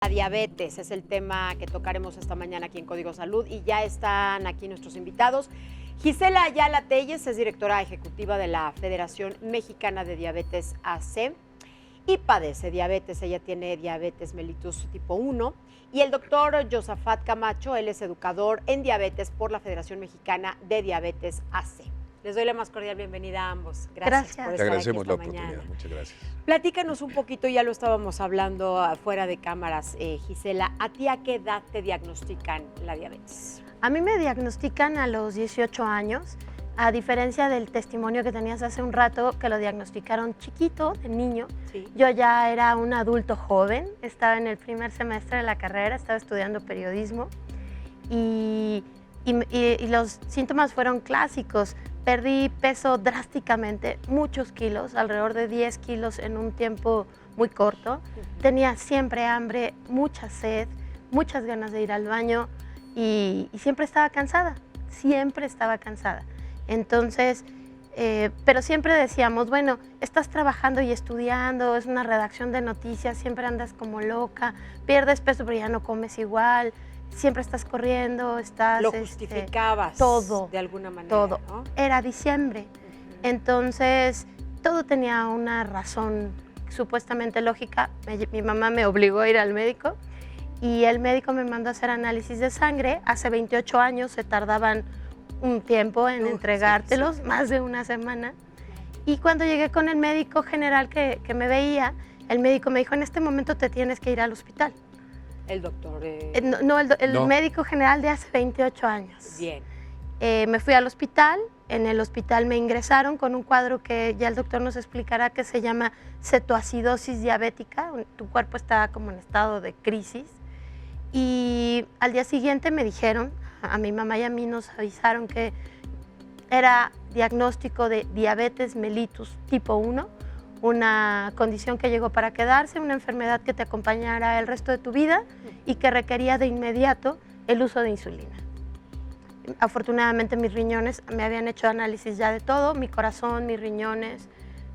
La diabetes es el tema que tocaremos esta mañana aquí en Código Salud y ya están aquí nuestros invitados. Gisela Ayala Telles es directora ejecutiva de la Federación Mexicana de Diabetes AC y padece diabetes. Ella tiene diabetes mellitus tipo 1. Y el doctor Josafat Camacho, él es educador en diabetes por la Federación Mexicana de Diabetes AC. Les doy la más cordial bienvenida a ambos. Gracias. Por estar Te agradecemos aquí la esta oportunidad. mañana. Muchas gracias. Platícanos un poquito, ya lo estábamos hablando fuera de cámaras, Gisela. ¿A ti a qué edad te diagnostican la diabetes? A mí me diagnostican a los 18 años, a diferencia del testimonio que tenías hace un rato, que lo diagnosticaron chiquito, de niño. Sí. Yo ya era un adulto joven, estaba en el primer semestre de la carrera, estaba estudiando periodismo y los síntomas fueron clásicos. Perdí peso drásticamente, muchos kilos, alrededor de 10 kilos en un tiempo muy corto. Tenía siempre hambre, mucha sed, muchas ganas de ir al baño y siempre estaba cansada, Entonces, pero siempre decíamos, bueno, estás trabajando y estudiando, es una redacción de noticias, siempre andas como loca, pierdes peso pero ya no comes igual. Siempre estás corriendo, estás... Lo justificabas todo, de alguna manera, todo. ¿no? Era diciembre, entonces todo tenía una razón supuestamente lógica. Mi mamá me obligó a ir al médico y el médico me mandó a hacer análisis de sangre. Hace 28 años se tardaban un tiempo en entregártelos, sí. Más de una semana. Y cuando llegué con el médico general que me veía, el médico me dijo, en este momento te tienes que ir al hospital. El doctor... el médico general de hace 28 años. Bien. Me fui al hospital, en el hospital me ingresaron con un cuadro que ya el doctor nos explicará que se llama cetoacidosis diabética, tu cuerpo está como en estado de crisis. Y al día siguiente me dijeron, a mi mamá y a mí nos avisaron que era diagnóstico de diabetes mellitus tipo 1, una condición que llegó para quedarse, una enfermedad que te acompañará el resto de tu vida y que requería de inmediato el uso de insulina. Afortunadamente mis riñones, me habían hecho análisis ya de todo, mi corazón, mis riñones,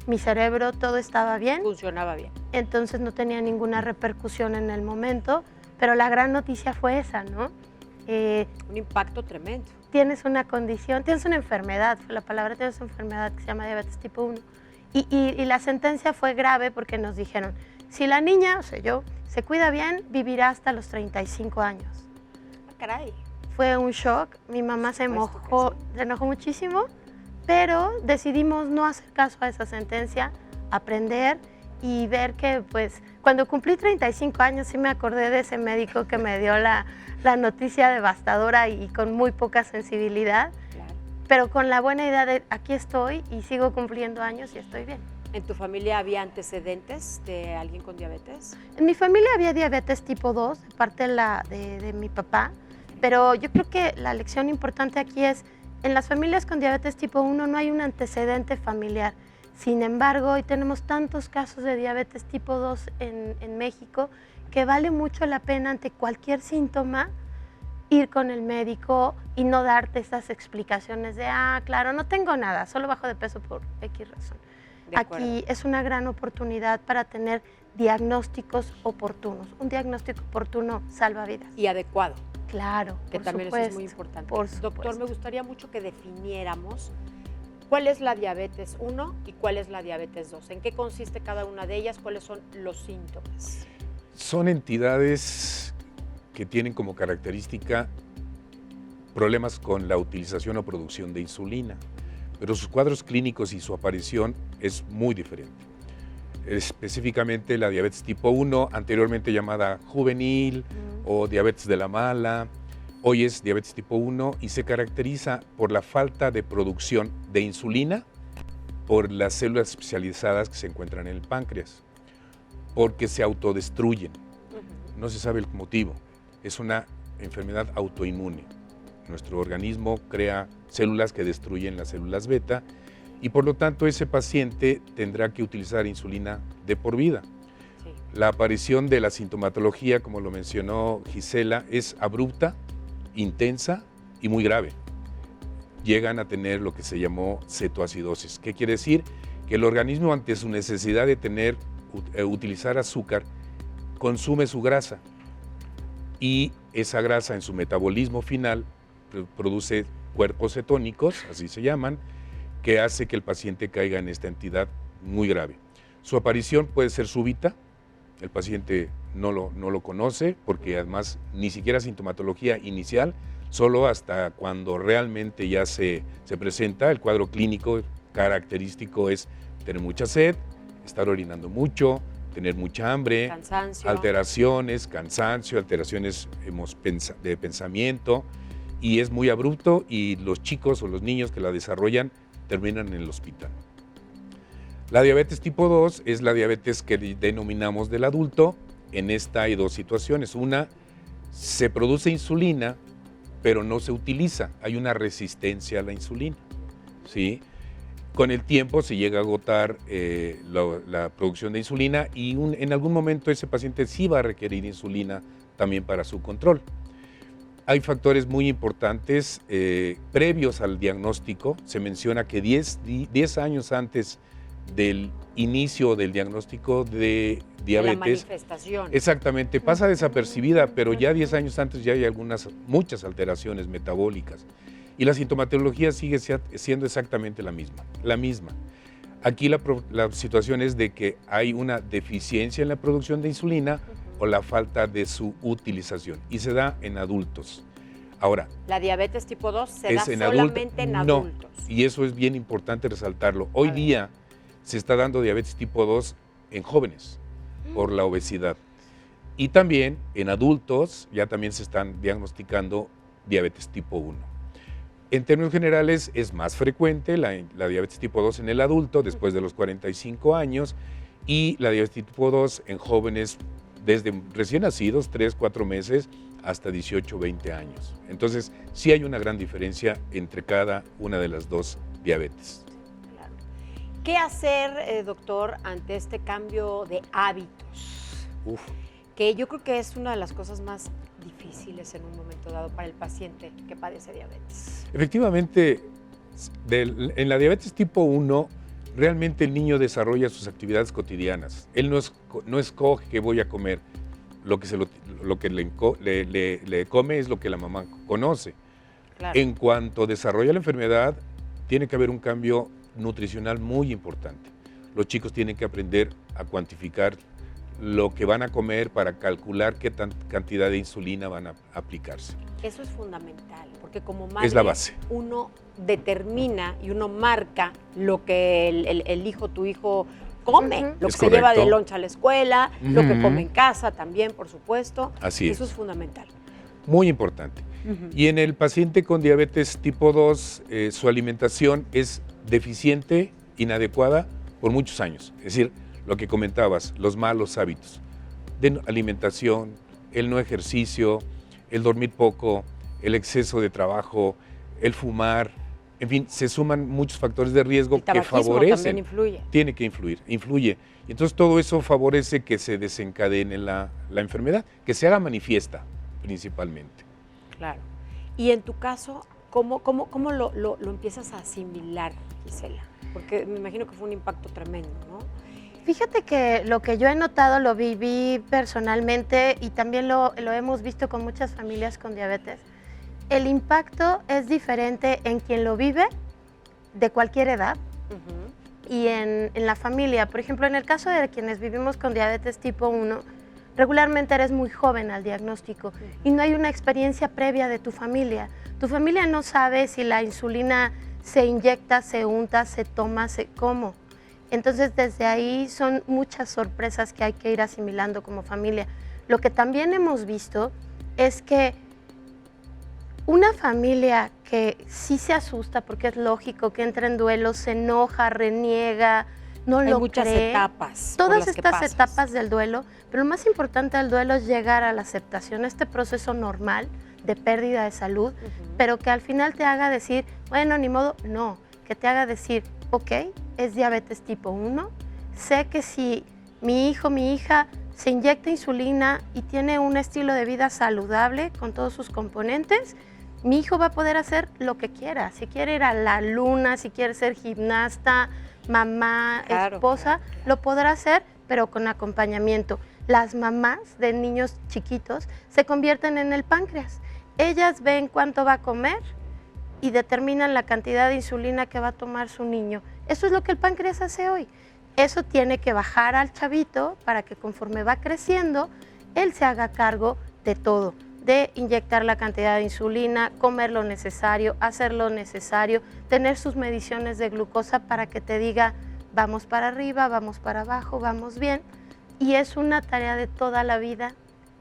mi cerebro, todo estaba bien. Funcionaba bien. Entonces no tenía ninguna repercusión en el momento, pero la gran noticia fue esa, ¿no? Un impacto tremendo. Tienes una condición, tienes una enfermedad, fue la palabra, tienes una enfermedad que se llama diabetes tipo 1. Y la sentencia fue grave porque nos dijeron, si la niña, o sea yo, se cuida bien, vivirá hasta los 35 años. Ah, caray. Fue un shock, mi mamá se enojó muchísimo, pero decidimos no hacer caso a esa sentencia, aprender y ver que pues cuando cumplí 35 años sí me acordé de ese médico que me dio la noticia devastadora y con muy poca sensibilidad. Pero con la buena idea de aquí estoy y sigo cumpliendo años y estoy bien. ¿En tu familia había antecedentes de alguien con diabetes? En mi familia había diabetes tipo 2, de parte de mi papá, pero yo creo que la lección importante aquí es, en las familias con diabetes tipo 1 no hay un antecedente familiar. Sin embargo, hoy tenemos tantos casos de diabetes tipo 2 en México que vale mucho la pena ante cualquier síntoma ir con el médico y no darte esas explicaciones de, claro, no tengo nada, solo bajo de peso por X razón. Aquí es una gran oportunidad para tener diagnósticos oportunos. Un diagnóstico oportuno salva vidas. Y adecuado. Claro, que también eso es muy importante. Doctor, me gustaría mucho que definiéramos cuál es la diabetes 1 y cuál es la diabetes 2. ¿En qué consiste cada una de ellas? ¿Cuáles son los síntomas? Son entidades que tienen como característica problemas con la utilización o producción de insulina, pero sus cuadros clínicos y su aparición es muy diferente. Específicamente la diabetes tipo 1, anteriormente llamada juvenil o diabetes de la mala, hoy es diabetes tipo 1 y se caracteriza por la falta de producción de insulina por las células especializadas que se encuentran en el páncreas, porque se autodestruyen. No se sabe el motivo. Es una enfermedad autoinmune. Nuestro organismo crea células que destruyen las células beta y por lo tanto ese paciente tendrá que utilizar insulina de por vida. Sí. La aparición de la sintomatología, como lo mencionó Gisela, es abrupta, intensa y muy grave. Llegan a tener lo que se llamó cetoacidosis. ¿Qué quiere decir? Que el organismo, ante su necesidad de utilizar azúcar, consume su grasa y esa grasa en su metabolismo final produce cuerpos cetónicos, así se llaman, que hace que el paciente caiga en esta entidad muy grave. Su aparición puede ser súbita, el paciente no lo conoce porque además ni siquiera sintomatología inicial, solo hasta cuando realmente ya se presenta el cuadro clínico característico es tener mucha sed, estar orinando mucho, tener mucha hambre, Cansancio. alteraciones, cansancio, alteraciones de pensamiento, y es muy abrupto y los chicos o los niños que la desarrollan terminan en el hospital. La diabetes tipo 2 es la diabetes que denominamos del adulto. En esta hay dos situaciones. Una, se produce insulina, pero no se utiliza. Hay una resistencia a la insulina, ¿sí? Con el tiempo se llega a agotar la producción de insulina y en algún momento ese paciente sí va a requerir insulina también para su control. Hay factores muy importantes previos al diagnóstico. Se menciona que 10 años antes del inicio del diagnóstico de diabetes, de la manifestación. exactamente, pasa desapercibida, pero ya 10 años antes ya hay muchas alteraciones metabólicas. Y la sintomatología sigue siendo exactamente la misma. Aquí la situación es de que hay una deficiencia en la producción de insulina o la falta de su utilización, y se da en adultos. Ahora, ¿la diabetes tipo 2 se da en solamente en adultos? No, y eso es bien importante resaltarlo. Hoy día se está dando diabetes tipo 2 en jóvenes por la obesidad. Y también en adultos ya también se están diagnosticando diabetes tipo 1. En términos generales es más frecuente la diabetes tipo 2 en el adulto después de los 45 años y la diabetes tipo 2 en jóvenes desde recién nacidos, 3, 4 meses, hasta 18, 20 años. Entonces, sí hay una gran diferencia entre cada una de las dos diabetes. Claro. ¿Qué hacer, doctor, ante este cambio de hábitos? Que yo creo que es una de las cosas más difíciles en un momento dado para el paciente que padece diabetes. Efectivamente, en la diabetes tipo 1, realmente el niño desarrolla sus actividades cotidianas. Él no escoge qué voy a comer. Lo que le come es lo que la mamá conoce. Claro. En cuanto desarrolla la enfermedad, tiene que haber un cambio nutricional muy importante. Los chicos tienen que aprender a cuantificar lo que van a comer para calcular qué cantidad de insulina van a aplicarse. Eso es fundamental, porque como madre es la base. Uno determina y uno marca lo que el hijo, tu hijo come, lo que se lleva de lunch a la escuela, lo que come en casa también, por supuesto. Así es. Eso es fundamental. Muy importante. Y en el paciente con diabetes tipo 2, su alimentación es deficiente, inadecuada por muchos años. Es decir, lo que comentabas, los malos hábitos de alimentación, el no ejercicio, el dormir poco, el exceso de trabajo, el fumar, en fin, se suman muchos factores de riesgo que favorecen. También influye. Tiene que influye. Y entonces todo eso favorece que se desencadene la enfermedad, que se haga manifiesta principalmente. Claro. Y en tu caso, ¿cómo lo empiezas a asimilar, Gisela? Porque me imagino que fue un impacto tremendo, ¿no? Fíjate que lo que yo he notado lo viví personalmente y también lo hemos visto con muchas familias con diabetes. El impacto es diferente en quien lo vive de cualquier edad y en la familia. Por ejemplo, en el caso de quienes vivimos con diabetes tipo 1, regularmente eres muy joven al diagnóstico y no hay una experiencia previa de tu familia. Tu familia no sabe si la insulina se inyecta, se unta, se toma, ¿cómo? Entonces, desde ahí son muchas sorpresas que hay que ir asimilando como familia. Lo que también hemos visto es que una familia que sí se asusta, porque es lógico que entra en duelo, se enoja, reniega, no lo cree. Hay muchas etapas. Todas estas etapas del duelo, pero lo más importante del duelo es llegar a la aceptación, este proceso normal de pérdida de salud, pero que al final te haga decir, bueno, ni modo, no, que te haga decir, ok, es diabetes tipo 1, sé que si mi hijo, mi hija se inyecta insulina y tiene un estilo de vida saludable con todos sus componentes, mi hijo va a poder hacer lo que quiera. Si quiere ir a la luna, si quiere ser gimnasta, mamá, esposa, lo podrá hacer, pero con acompañamiento. las mamás de niños chiquitos se convierten en el páncreas. Ellas ven cuánto va a comer y determinan la cantidad de insulina que va a tomar su niño. Eso es lo que el páncreas hace hoy. Eso tiene que bajar al chavito para que conforme va creciendo, él se haga cargo de todo, de inyectar la cantidad de insulina, comer lo necesario, hacer lo necesario, tener sus mediciones de glucosa para que te diga, vamos para arriba, vamos para abajo, vamos bien. Y es una tarea de toda la vida,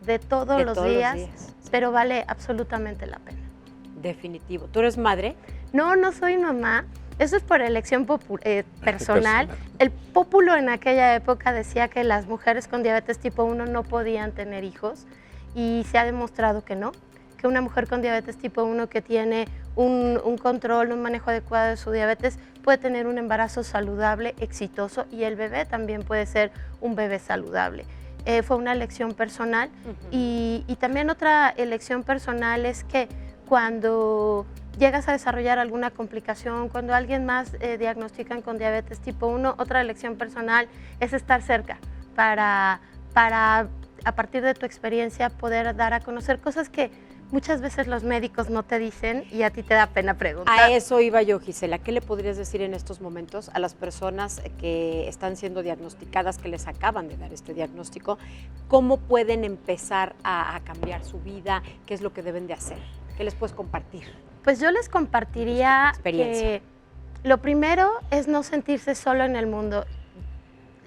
de todos los días, pero vale absolutamente la pena. Definitivo. ¿Tú eres madre? No, no soy mamá. Eso es por elección personal. El pópulo en aquella época decía que las mujeres con diabetes tipo 1 no podían tener hijos y se ha demostrado que no, que una mujer con diabetes tipo 1 que tiene un control, un manejo adecuado de su diabetes puede tener un embarazo saludable, exitoso, y el bebé también puede ser un bebé saludable. Fue una elección personal. Y también otra elección personal es que cuando llegas a desarrollar alguna complicación, cuando alguien más diagnostican con diabetes tipo 1, otra elección personal es estar cerca para a partir de tu experiencia poder dar a conocer cosas que muchas veces los médicos no te dicen y a ti te da pena preguntar. A eso iba yo, Gisela. ¿Qué le podrías decir en estos momentos a las personas que están siendo diagnosticadas, que les acaban de dar este diagnóstico? ¿Cómo pueden empezar a cambiar su vida? ¿Qué es lo que deben de hacer? ¿Qué les puedes compartir? Pues yo les compartiría que lo primero es no sentirse solo en el mundo.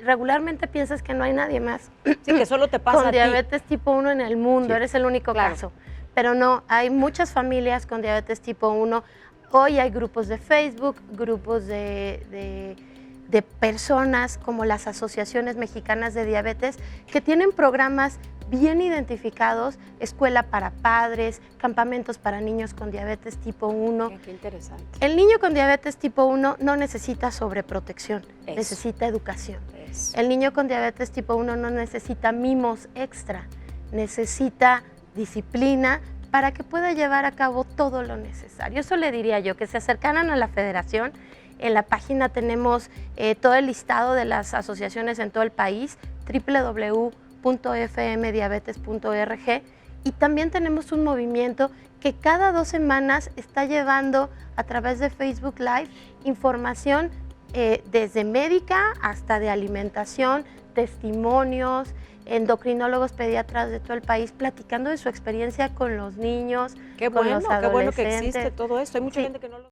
Regularmente piensas que no hay nadie más. Sí, que solo te pasa con a ti. diabetes tipo 1 en el mundo, Sí. eres el único Claro. caso. Pero no, hay muchas familias con diabetes tipo 1. Hoy hay grupos de Facebook, grupos de personas como las asociaciones mexicanas de diabetes que tienen programas bien identificados, escuela para padres, campamentos para niños con diabetes tipo 1. Qué interesante. El niño con diabetes tipo 1 no necesita sobreprotección, Eso. necesita educación. Eso. El niño con diabetes tipo 1 no necesita mimos extra, necesita disciplina para que pueda llevar a cabo todo lo necesario. Eso le diría yo, que se acercaran a la federación. En la página tenemos todo el listado de las asociaciones en todo el país, www.fmdiabetes.org, y también tenemos un movimiento que cada 2 semanas está llevando a través de Facebook Live información desde médica hasta de alimentación, testimonios, endocrinólogos pediatras de todo el país platicando de su experiencia con los niños, Qué con bueno, los qué bueno que adolescentes. existe todo esto. Hay mucha Sí. gente que no lo